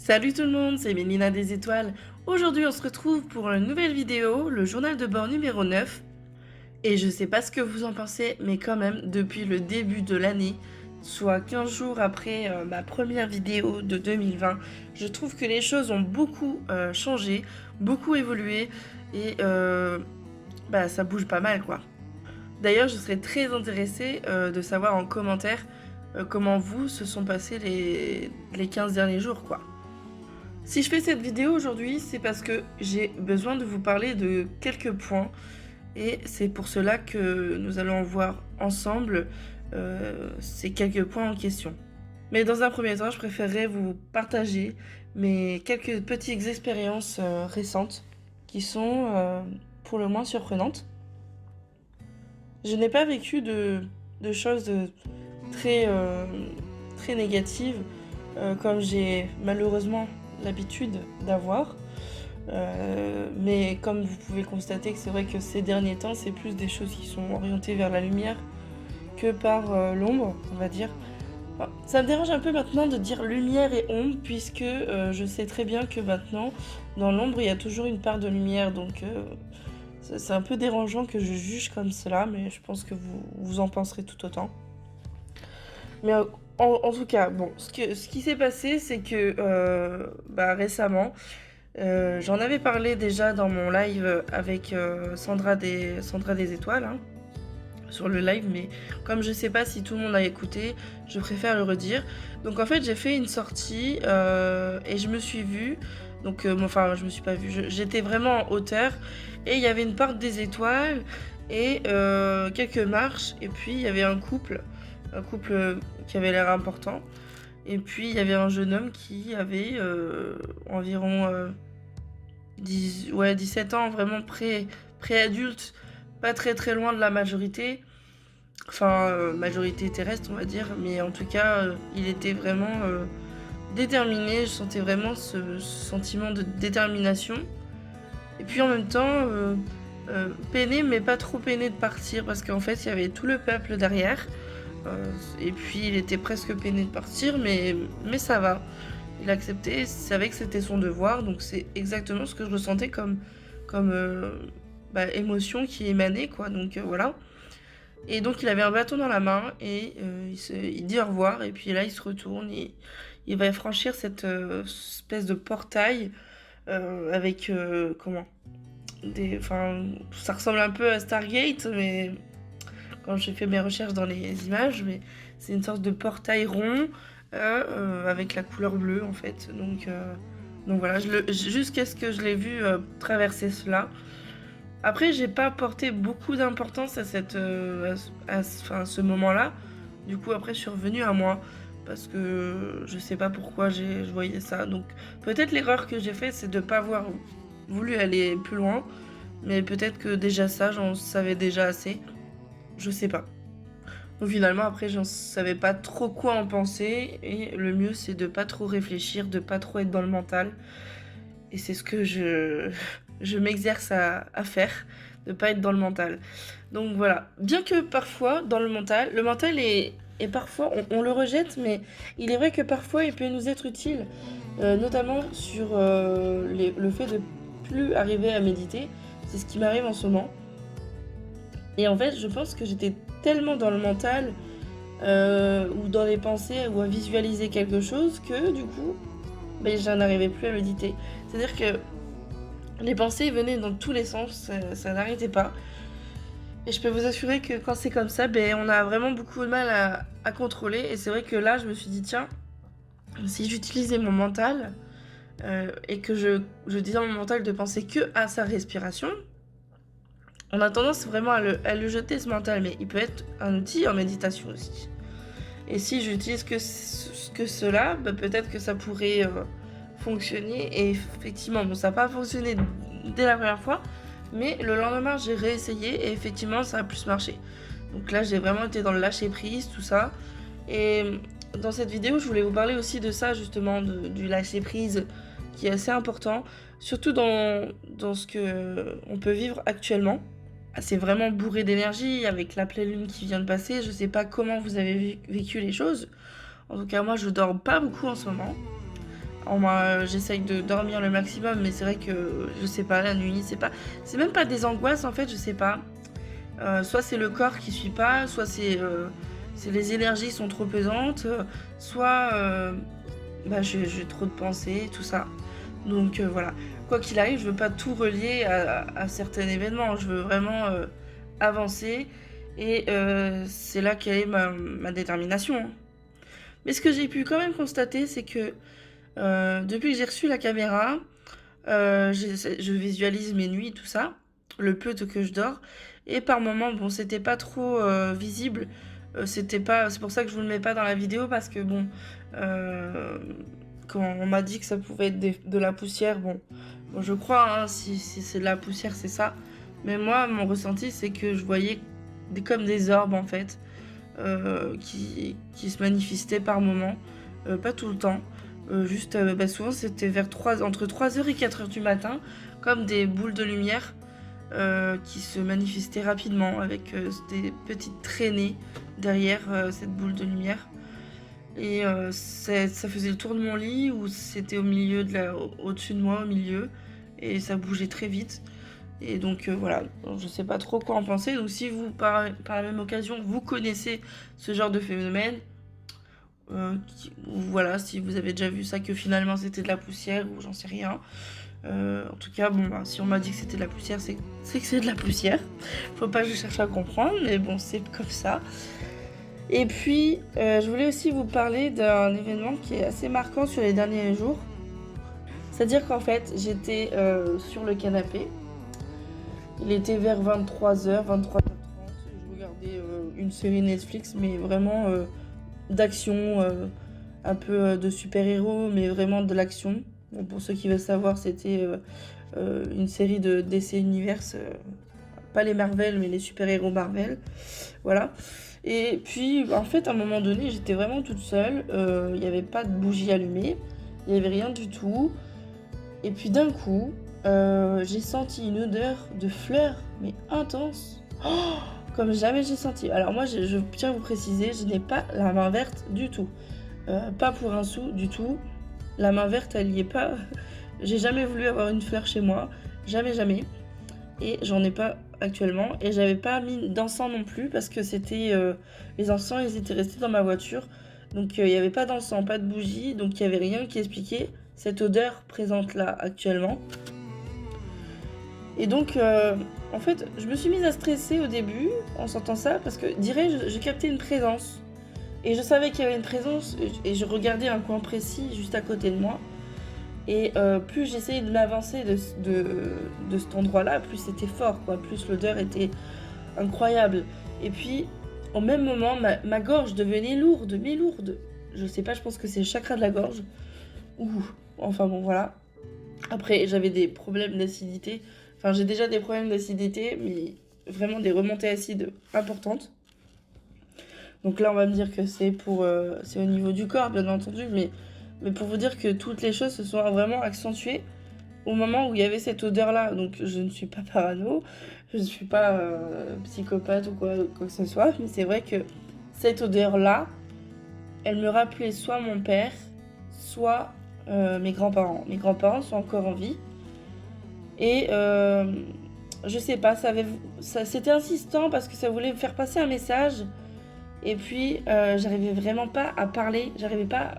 Salut tout le monde, c'est Mélina des Étoiles. Aujourd'hui, on se retrouve pour une nouvelle vidéo, le journal de bord numéro 9. Et je sais pas ce que vous en pensez, mais quand même, depuis le début de l'année, soit 15 jours après ma première vidéo de 2020, je trouve que les choses ont beaucoup changé, beaucoup évolué, et ça bouge pas mal quoi. D'ailleurs, je serais très intéressée de savoir en commentaire comment vous se sont passés les 15 derniers jours quoi. Si je fais cette vidéo aujourd'hui, c'est parce que j'ai besoin de vous parler de quelques points et c'est pour cela que nous allons voir ensemble ces quelques points en question. Mais dans un premier temps, je préférerais vous partager mes quelques petites expériences récentes qui sont pour le moins surprenantes. Je n'ai pas vécu de choses très, très négatives comme j'ai malheureusement l'habitude d'avoir. Mais comme vous pouvez constater que c'est vrai que ces derniers temps, c'est plus des choses qui sont orientées vers la lumière que par l'ombre, on va dire. Enfin, ça me dérange un peu maintenant de dire lumière et ombre, puisque je sais très bien que maintenant, dans l'ombre, il y a toujours une part de lumière, donc c'est un peu dérangeant que je juge comme cela, mais je pense que vous en penserez tout autant. Mais en tout cas, bon, ce qui s'est passé, c'est que récemment, j'en avais parlé déjà dans mon live avec Sandra des Étoiles, hein, sur le live, mais comme je sais pas si tout le monde a écouté, je préfère le redire. Donc en fait, j'ai fait une sortie et je me suis vue. Donc, enfin, je me suis pas vue, j'étais vraiment en hauteur et il y avait une porte des étoiles et quelques marches, et puis il y avait un couple qui avait l'air important. Et puis il y avait un jeune homme qui avait environ 17 ans, vraiment pré-adulte, pas très très loin de la majorité. Enfin, majorité terrestre, on va dire. Mais en tout cas, il était vraiment déterminé. Je sentais vraiment ce sentiment de détermination. Et puis en même temps, peiné, mais pas trop peiné de partir. Parce qu'en fait, il y avait tout le peuple derrière. Et puis il était presque peiné de partir, mais ça va. Il acceptait, il savait que c'était son devoir, donc c'est exactement ce que je ressentais comme émotion qui émanait, quoi. Donc voilà. Et donc il avait un bâton dans la main et il dit au revoir, et puis là il se retourne et il va franchir cette espèce de portail avec comment enfin, ça ressemble un peu à Stargate, mais quand j'ai fait mes recherches dans les images, mais c'est une sorte de portail rond avec la couleur bleue en fait. Donc voilà, jusqu'à ce que je l'ai vu traverser cela. Après, j'ai pas porté beaucoup d'importance à ce moment-là. Du coup, après, je suis revenue à moi parce que je sais pas pourquoi je voyais ça. Donc peut-être l'erreur que j'ai faite, c'est de pas avoir voulu aller plus loin, mais peut-être que déjà ça, j'en savais déjà assez. Je sais pas. Donc finalement, après, j'en savais pas trop quoi en penser. Et le mieux, c'est de pas trop réfléchir, de pas trop être dans le mental. Et c'est ce que je m'exerce à faire, de pas être dans le mental. Donc voilà. Bien que parfois, dans le mental est parfois, on le rejette, mais il est vrai que parfois, il peut nous être utile. Notamment sur le fait de plus arriver à méditer. C'est ce qui m'arrive en ce moment. Et en fait, je pense que j'étais tellement dans le mental ou dans les pensées ou à visualiser quelque chose que du coup, j'en arrivais plus à méditer. C'est-à-dire que les pensées venaient dans tous les sens, ça n'arrêtait pas. Et je peux vous assurer que quand c'est comme ça, on a vraiment beaucoup de mal à contrôler. Et c'est vrai que là, je me suis dit, tiens, si j'utilisais mon mental et que je disais à mon mental de penser que à sa respiration, on a tendance vraiment à le jeter ce mental, mais il peut être un outil en méditation aussi. Et si j'utilise que cela, peut-être que ça pourrait fonctionner. Et effectivement, bon, ça n'a pas fonctionné dès la première fois, mais le lendemain, j'ai réessayé et effectivement, ça a plus marché. Donc là, j'ai vraiment été dans le lâcher prise, tout ça. Et dans cette vidéo, je voulais vous parler aussi de ça, justement, du lâcher prise, qui est assez important, surtout dans ce que on peut vivre actuellement. C'est vraiment bourré d'énergie avec la pleine lune qui vient de passer. Je sais pas comment vous avez vécu les choses. En tout cas, moi, je dors pas beaucoup en ce moment. J'essaye de dormir le maximum, mais c'est vrai que je sais pas, la nuit, c'est même pas des angoisses en fait, je sais pas. Soit c'est le corps qui suit pas, soit c'est les énergies sont trop pesantes, soit j'ai trop de pensées, tout ça. Donc voilà. Quoi qu'il arrive, je veux pas tout relier à certains événements. Je veux vraiment avancer. Et c'est là qu'est ma détermination, hein. Mais ce que j'ai pu quand même constater, c'est que depuis que j'ai reçu la caméra, je visualise mes nuits, tout ça, le peu que je dors. Et par moments, bon, c'était pas trop visible. C'est pour ça que je vous le mets pas dans la vidéo parce que bon, euh, quand on m'a dit que ça pouvait être de la poussière, bon, je crois, hein, si c'est de la poussière, c'est ça. Mais moi, mon ressenti, c'est que je voyais comme des orbes en fait, qui se manifestaient par moments, pas tout le temps. Juste, souvent c'était entre 3 heures et 4 heures du matin, comme des boules de lumière qui se manifestaient rapidement avec des petites traînées derrière cette boule de lumière. Et ça faisait le tour de mon lit ou c'était au-dessus de moi, au milieu, et ça bougeait très vite. Et donc voilà, je sais pas trop quoi en penser. Donc si vous, par la même occasion, vous connaissez ce genre de phénomène, voilà, si vous avez déjà vu ça, que finalement c'était de la poussière ou j'en sais rien. En tout cas, bon, si on m'a dit que c'était de la poussière, c'est que c'est de la poussière. Faut pas que je cherche à comprendre, mais bon, c'est comme ça. Et puis, je voulais aussi vous parler d'un événement qui est assez marquant sur les derniers jours. C'est-à-dire qu'en fait, j'étais sur le canapé. Il était vers 23h, 23h30. Je regardais une série Netflix, mais vraiment d'action, un peu de super-héros, mais vraiment de l'action. Bon, pour ceux qui veulent savoir, c'était une série de DC Universe, pas les Marvel, mais les super-héros Marvel. Voilà. Et puis, en fait, à un moment donné, j'étais vraiment toute seule. Il n'y avait pas de bougie allumée. Il n'y avait rien du tout. Et puis d'un coup, j'ai senti une odeur de fleurs, mais intense. Oh, comme jamais j'ai senti. Alors moi, je tiens à vous préciser, je n'ai pas la main verte du tout. Pas pour un sou du tout. La main verte, elle y est pas. J'ai jamais voulu avoir une fleur chez moi. Jamais, jamais. Et j'en ai pas actuellement. Et j'avais pas mis d'encens non plus parce que c'était les encens, ils étaient restés dans ma voiture. Donc il n'y avait pas d'encens, pas de bougie. Donc il n'y avait rien qui expliquait cette odeur présente là actuellement. Et donc en fait, je me suis mise à stresser au début en sentant ça parce que j'ai capté une présence. Et je savais qu'il y avait une présence et je regardais un coin précis juste à côté de moi. Et plus j'essayais de m'avancer de cet endroit-là, plus c'était fort, quoi. Plus l'odeur était incroyable. Et puis, au même moment, ma gorge devenait lourde, mais lourde. Je sais pas, je pense que c'est le chakra de la gorge. Ouh, enfin bon, voilà. Après, j'avais des problèmes d'acidité. Enfin, j'ai déjà des problèmes d'acidité, mais vraiment des remontées acides importantes. Donc là, on va me dire que c'est au niveau du corps, bien entendu, mais pour vous dire que toutes les choses se sont vraiment accentuées au moment où il y avait cette odeur-là. Donc je ne suis pas parano, je ne suis pas psychopathe ou quoi que ce soit, mais c'est vrai que cette odeur-là, elle me rappelait soit mon père, soit mes grands-parents. Mes grands-parents sont encore en vie. Et je sais pas, c'était insistant parce que ça voulait me faire passer un message. Et puis, j'arrivais vraiment pas à parler. J'arrivais pas.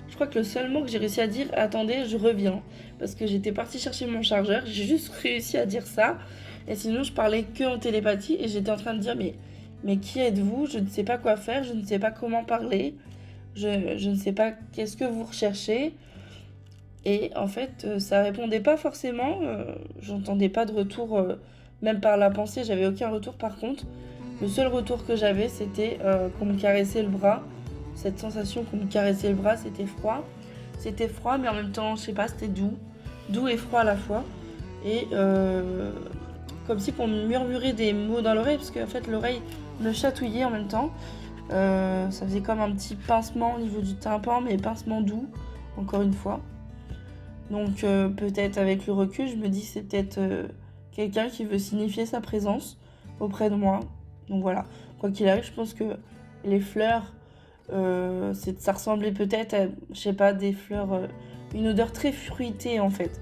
Je crois que le seul mot que j'ai réussi à dire, attendez, je reviens. Parce que j'étais partie chercher mon chargeur. J'ai juste réussi à dire ça. Et sinon, je parlais que en télépathie. Et j'étais en train de dire, mais qui êtes-vous? Je ne sais pas quoi faire. Je ne sais pas comment parler. Je ne sais pas qu'est-ce que vous recherchez. Et en fait, ça répondait pas forcément. J'entendais pas de retour. Même par la pensée, j'avais aucun retour par contre. Le seul retour que j'avais, c'était qu'on me caressait le bras. Cette sensation qu'on me caressait le bras, c'était froid. C'était froid, mais en même temps, je sais pas, c'était doux. Doux et froid à la fois. Et comme si qu'on me murmurait des mots dans l'oreille, parce qu'en fait, l'oreille me chatouillait en même temps. Ça faisait comme un petit pincement au niveau du tympan, mais pincement doux, encore une fois. Donc peut-être avec le recul, je me dis c'est peut-être quelqu'un qui veut signifier sa présence auprès de moi. Donc voilà, quoi qu'il arrive, je pense que les fleurs, ça ressemblait peut-être à, je sais pas, des fleurs une odeur très fruitée en fait.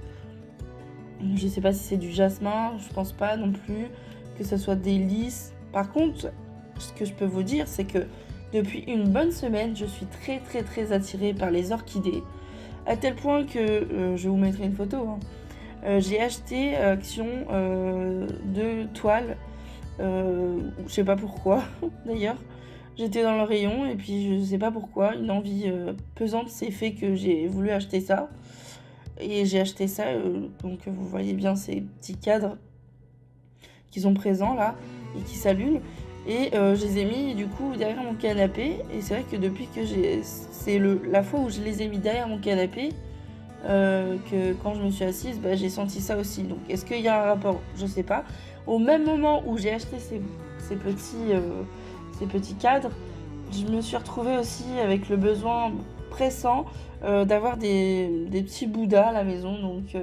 Je sais pas si c'est du jasmin, je pense pas non plus que ce soit des lys. Par contre, ce que je peux vous dire, c'est que depuis une bonne semaine, je suis très très très attirée par les orchidées, à tel point que, je vous mettrai une photo, hein. J'ai acheté Action 2 toiles, je sais pas pourquoi d'ailleurs. J'étais dans le rayon et puis je sais pas pourquoi, une envie pesante s'est fait que j'ai voulu acheter ça. Et j'ai acheté ça, donc vous voyez bien ces petits cadres qui sont présents là et qui s'allument. Et je les ai mis du coup derrière mon canapé. Et c'est vrai que depuis que c'est la fois où je les ai mis derrière mon canapé, que quand je me suis assise, bah, j'ai senti ça aussi. Donc est-ce qu'il y a un rapport? Je sais pas. Au même moment où j'ai acheté ces petits cadres, je me suis retrouvée aussi avec le besoin pressant d'avoir des petits Bouddhas à la maison. Donc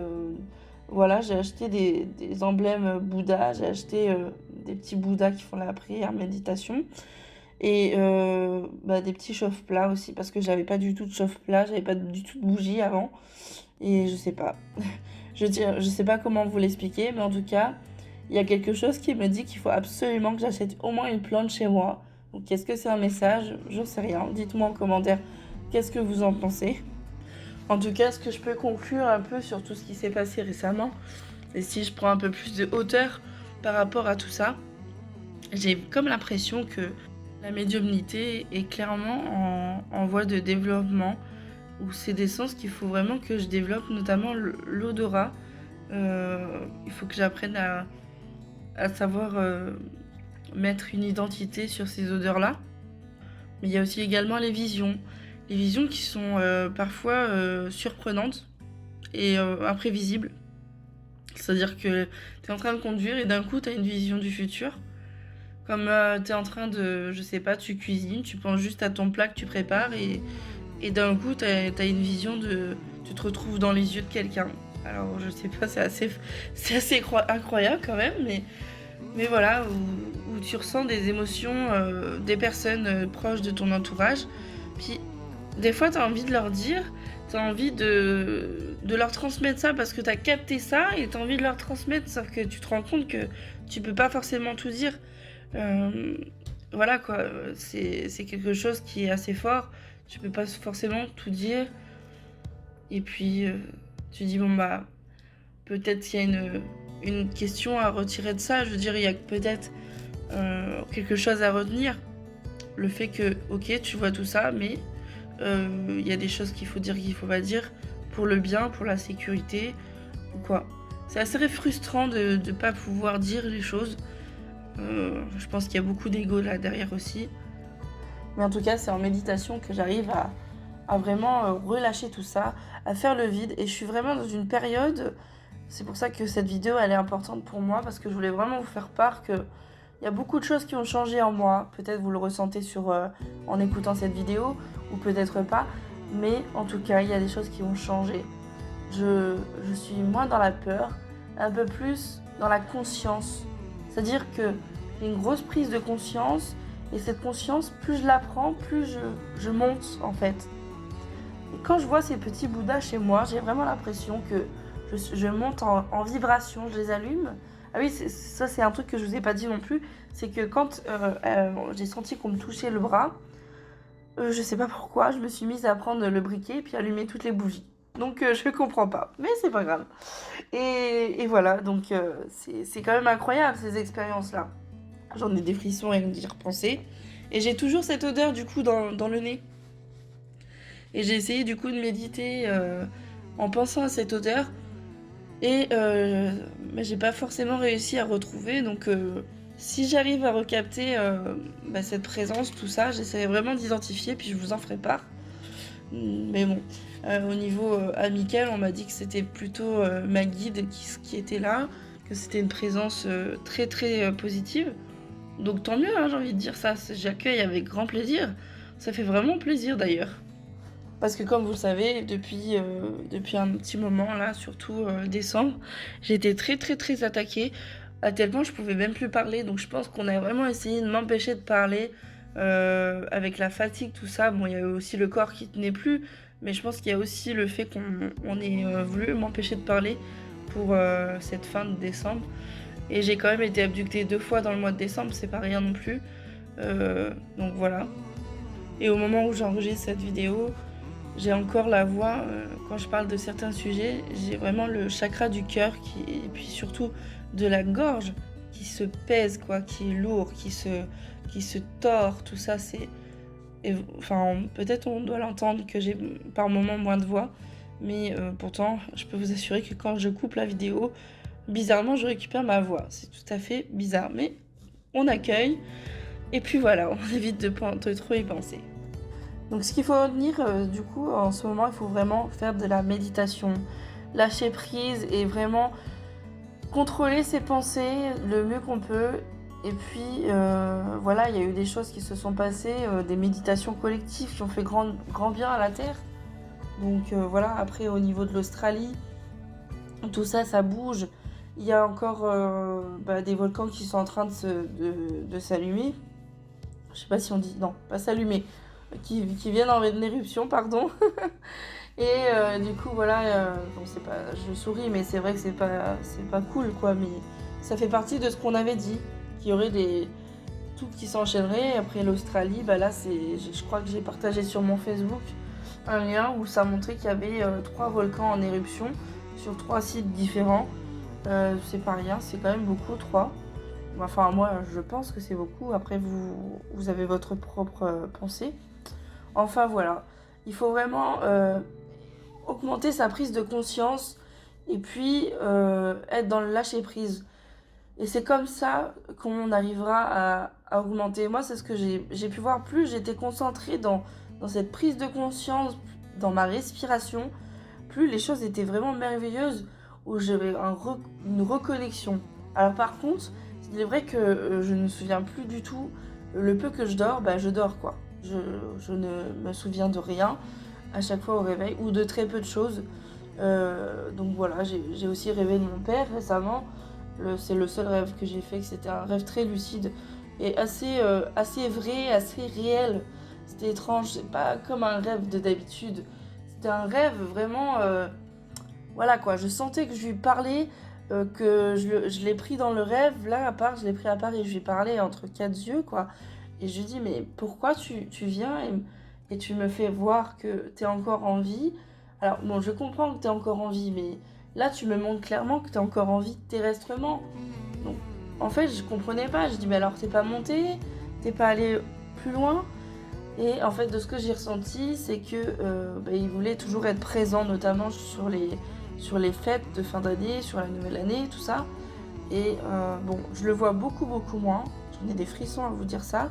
voilà, j'ai acheté des emblèmes Bouddha, j'ai acheté des petits Bouddhas qui font la prière, méditation. Et des petits chauffe-plats aussi, parce que j'avais pas du tout de chauffe-plat, j'avais pas du tout de bougie avant. Et je sais pas. Je sais pas comment vous l'expliquer, mais en tout cas, il y a quelque chose qui me dit qu'il faut absolument que j'achète au moins une plante chez moi. Donc est-ce que c'est un message? Je sais rien. Dites-moi en commentaire qu'est-ce que vous en pensez. En tout cas, ce que je peux conclure un peu sur tout ce qui s'est passé récemment, et si je prends un peu plus de hauteur par rapport à tout ça, j'ai comme l'impression que la médiumnité est clairement en voie de développement, où c'est des sens qu'il faut vraiment que je développe, notamment l'odorat. Il faut que j'apprenne à savoir mettre une identité sur ces odeurs-là. Mais il y a aussi également les visions. Les visions qui sont parfois surprenantes et imprévisibles. C'est-à-dire que tu es en train de conduire et d'un coup, tu as une vision du futur. Comme tu es en train de, je sais pas, tu cuisines, tu penses juste à ton plat que tu prépares et d'un coup, tu as une vision de... Tu te retrouves dans les yeux de quelqu'un. Alors, je sais pas, c'est assez incroyable quand même, mais voilà, où tu ressens des émotions des personnes proches de ton entourage. Puis, des fois, tu as envie de leur dire, tu as envie de leur transmettre ça parce que tu as capté ça et tu as envie de leur transmettre, sauf que tu te rends compte que tu peux pas forcément tout dire. Voilà quoi, c'est quelque chose qui est assez fort. Tu peux pas forcément tout dire. Et puis, tu dis, bon bah, peut-être qu'il y a une question à retirer de ça. Je veux dire, il y a peut-être quelque chose à retenir. Le fait que, ok, tu vois tout ça, mais il y a des choses qu'il faut dire, qu'il faut pas dire, pour le bien, pour la sécurité, ou quoi. C'est assez frustrant de ne pas pouvoir dire les choses. Je pense qu'il y a beaucoup d'ego là derrière aussi. Mais en tout cas, c'est en méditation que j'arrive à vraiment relâcher tout ça, à faire le vide. Et je suis vraiment dans une période, c'est pour ça que cette vidéo, elle est importante pour moi, parce que je voulais vraiment vous faire part que il y a beaucoup de choses qui ont changé en moi. Peut-être vous le ressentez en écoutant cette vidéo, ou peut-être pas. Mais en tout cas, il y a des choses qui ont changé. Je suis moins dans la peur, un peu plus dans la conscience. C'est-à-dire que j'ai une grosse prise de conscience, et cette conscience, plus je la prends, plus je monte en fait. Et quand je vois ces petits Bouddhas chez moi, j'ai vraiment l'impression que je monte en vibration, je les allume. Ah oui, ça c'est un truc que je vous ai pas dit non plus, c'est que quand j'ai senti qu'on me touchait le bras, je sais pas pourquoi, je me suis mise à prendre le briquet et puis allumer toutes les bougies. Donc je comprends pas, mais c'est pas grave. Et voilà, donc c'est quand même incroyable ces expériences-là. J'en ai des frissons rien que d'y repenser. Et j'ai toujours cette odeur du coup dans le nez. Et j'ai essayé du coup de méditer en pensant à cette odeur. Et mais j'ai pas forcément réussi à retrouver. Donc si j'arrive à recapter cette présence, tout ça, j'essaierai vraiment d'identifier, puis je vous en ferai part. Mais bon, au niveau amical, on m'a dit que c'était plutôt ma guide qui était là, que c'était une présence très très positive. Donc tant mieux, hein, j'ai envie de dire ça, j'accueille avec grand plaisir. Ça fait vraiment plaisir d'ailleurs. Parce que comme vous le savez, depuis un petit moment, là, surtout décembre, j'ai été très très très attaquée, à tel point que je pouvais même plus parler. Donc je pense qu'on a vraiment essayé de m'empêcher de parler avec la fatigue, tout ça. Bon, il y avait aussi le corps qui tenait plus, Mais je pense qu'il y a aussi le fait qu'on ait voulu m'empêcher de parler pour cette fin de décembre. Et j'ai quand même été abductée 2 fois dans le mois de décembre, c'est pas rien non plus. Donc voilà. Et au moment où j'enregistre cette vidéo, j'ai encore la voix, quand je parle de certains sujets, j'ai vraiment le chakra du cœur et puis surtout de la gorge qui se pèse, quoi, qui est lourd, qui se tord, tout ça, enfin, peut-être on doit l'entendre que j'ai par moments moins de voix, mais pourtant, je peux vous assurer que quand je coupe la vidéo, bizarrement, je récupère ma voix. C'est tout à fait bizarre, mais on accueille, et puis voilà, on évite de trop y penser. Donc ce qu'il faut retenir, du coup, en ce moment, il faut vraiment faire de la méditation, lâcher prise et vraiment contrôler ses pensées le mieux qu'on peut. Et puis, voilà, il y a eu des choses qui se sont passées, des méditations collectives qui ont fait grand bien à la Terre. Donc voilà, après, au niveau de l'Australie, tout ça, ça bouge. Il y a encore des volcans qui sont en train de s'allumer. Je sais pas si on dit... Non, pas s'allumer. Qui viennent en éruption, pardon. Et du coup, voilà, bon, c'est pas, je souris, mais c'est vrai que c'est pas cool, quoi. Mais ça fait partie de ce qu'on avait dit, qu'il y aurait tout qui s'enchaînerait. Après l'Australie, là, je crois que j'ai partagé sur mon Facebook un lien où ça montrait qu'il y avait 3 volcans en éruption sur 3 sites différents. C'est pas rien, c'est quand même beaucoup, 3. Enfin, moi, je pense que c'est beaucoup. Après, vous avez votre propre pensée. Enfin, voilà. Il faut vraiment augmenter sa prise de conscience et puis être dans le lâcher-prise. Et c'est comme ça qu'on arrivera à augmenter. Moi, c'est ce que j'ai pu voir. Plus j'étais concentrée dans cette prise de conscience, dans ma respiration, plus les choses étaient vraiment merveilleuses, où j'avais une reconnexion. Alors par contre, il est vrai que je ne me souviens plus du tout. Le peu que je dors, je dors, quoi. Je ne me souviens de rien à chaque fois au réveil, ou de très peu de choses. Donc voilà, j'ai aussi rêvé de mon père récemment. C'est le seul rêve que j'ai fait, que c'était un rêve très lucide et assez vrai, assez réel. C'était étrange, c'est pas comme un rêve de d'habitude. C'était un rêve vraiment... voilà quoi, je sentais que je lui parlais, que je l'ai pris dans le rêve, là à part, je l'ai pris à part et je lui parlais entre 4 yeux, quoi. Et je lui dis, mais pourquoi tu viens et tu me fais voir que t'es encore en vie? Alors bon, je comprends que t'es encore en vie, mais là tu me montres clairement que t'es encore en vie terrestrement. Donc en fait, je comprenais pas, je dis, mais alors t'es pas monté? T'es pas allé plus loin? Et en fait, de ce que j'ai ressenti, c'est que il voulait toujours être présent, notamment sur les fêtes de fin d'année, sur la nouvelle année, tout ça. Et bon, je le vois beaucoup, beaucoup moins. J'en ai des frissons à vous dire ça.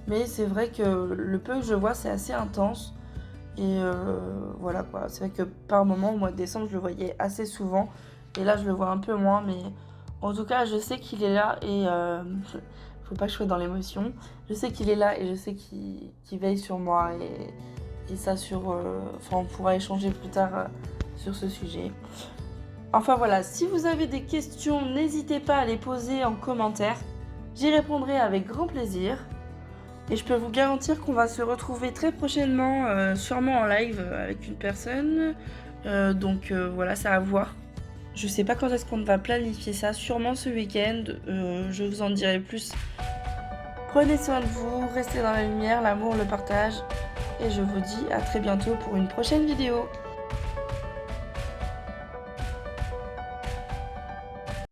Mais c'est vrai que le peu que je vois, c'est assez intense. Et voilà quoi. C'est vrai que par moment, au mois de décembre, je le voyais assez souvent. Et là, je le vois un peu moins. Mais en tout cas, je sais qu'il est là. Et faut pas que je sois dans l'émotion. Je sais qu'il est là et je sais qu'il veille sur moi. Et ça enfin, on pourra échanger plus tard sur ce sujet. Enfin voilà, si vous avez des questions, n'hésitez pas à les poser en commentaire. J'y répondrai avec grand plaisir. Et je peux vous garantir qu'on va se retrouver très prochainement, sûrement en live avec une personne. Donc voilà, ça à voir. Je sais pas quand est-ce qu'on va planifier ça, sûrement ce week-end. Je vous en dirai plus. Prenez soin de vous, restez dans la lumière, l'amour, le partage. Et je vous dis à très bientôt pour une prochaine vidéo.